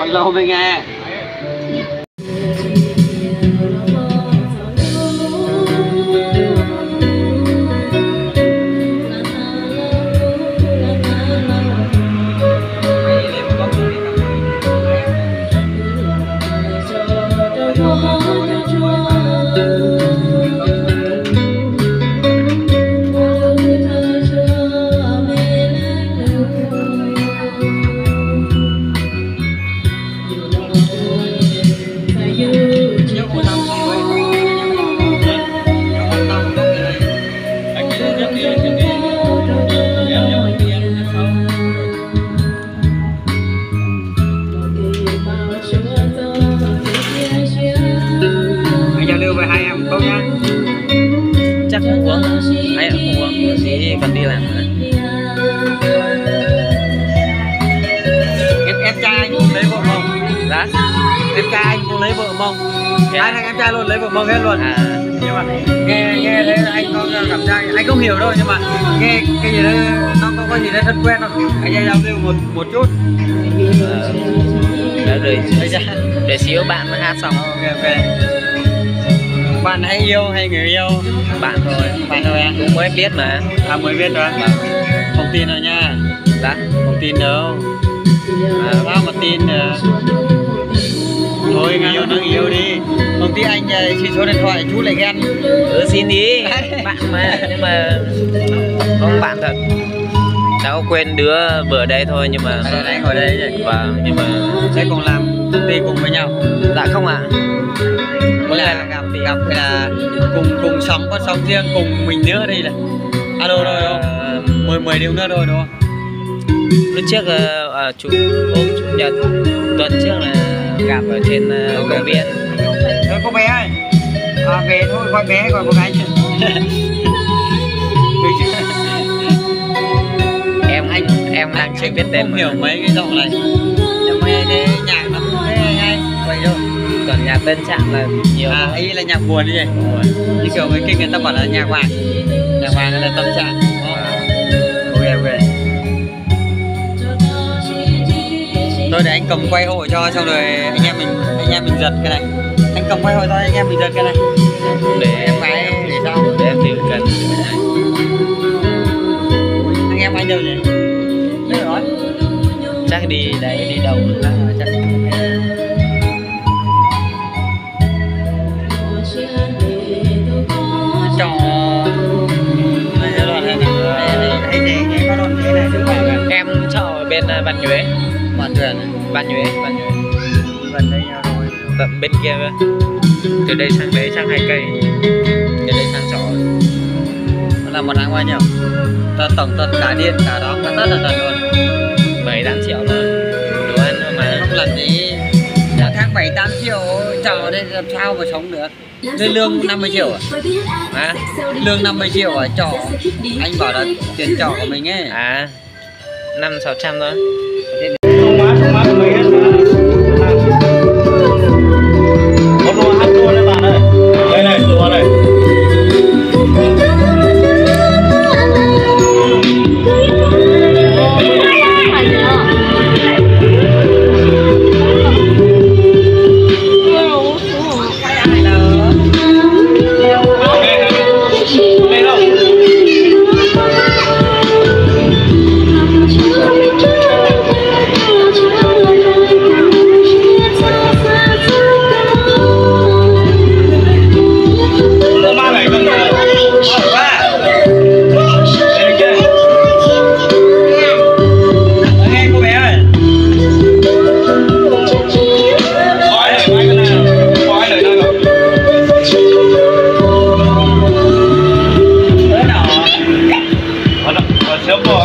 Còn lâu mới nghe. Chắc không uống, ai cũng không uống, thì còn đi làm nữa. Em trai anh cũng lấy vợ Mông. Dạ? Em trai anh cũng lấy vợ Mông. Hai thằng em trai luôn lấy vợ Mông hết luôn. Nhưng mà nghe thế anh có cảm giác anh không hiểu đâu, nhưng mà nghe cái gì đấy nó có gì đấy thân quen không? Anh giao lưu một chút. Để xíu bạn mới hát xong. Ok. Bạn hay yêu hay người yêu? Bạn thôi. Bạn thôi à? Cũng mới biết mà. À mới biết rồi. Không tin rồi nha. Dạ. Không tin đâu. Sao mà tin được. Thôi người yêu nó người yêu đi. Không tin anh xin số điện thoại chú lại ghen. Xin đi. Bạn mà, nhưng mà không bạn thật. Cháu quên đứa vừa đây thôi nhưng mà Đấy ngồi đây vậy. Vâng, nhưng mà sẽ cùng làm công ty cùng với nhau. Dạ không ạ. Mỗi lần gặp thì gặp hay là cùng sống, có sống riêng cùng mình nữa đây là. Alo rồi không? 10 điều nữa rồi đúng không? Lúc trước chủ nhật tuần trước là gặp ở trên công viên. Rồi cô bé ơi, về thôi, con bé gọi một cái. Em đang chưa biết tên. Không hiểu mấy cái giọng này. Nhưng mà cái nhạc nó thế hay vậy thôi. Còn nhạc Tân Trạm là nhiều. Ý là nhạc buồn như vậy. Như kiểu người kinh người ta bảo là nhạc vàng. Nhạc vàng là Tâm Trạng. Ok. Thôi để anh cầm quay hộ cho, xong rồi anh em mình giật cái này. Anh cầm quay hộ cho anh em mình giật cái này. Để em gái để sao? Để em tìm cần. Anh em anh đâu vậy? Đây rồi. Chắc đi đấy, đi đâu nữa chắc. Em trọ ở bên Văn Nhuế. Văn Nhuế. Gần đây nhau rồi. Tận bên kia cơ. Từ đây sang đấy chắc 2 cây. Từ đây sang trọ. Nó là một tháng bao nhiêu? Tổng tận cả điện cả đó cả tất là luôn. 7-8 triệu thôi. Đồ ăn thôi mà. Không làm gì. Một tháng 7-8 triệu trọ đây làm sao mà sống được? Cái lương 50 triệu à? Lương 50 triệu ở trọ. Anh bảo là tiền trọ của mình ấy. 500-600 thôi. Không má của mình hết mà. Có lúa hát luôn đấy bạn ơi. Đây này, lúa này. Sớm rồi.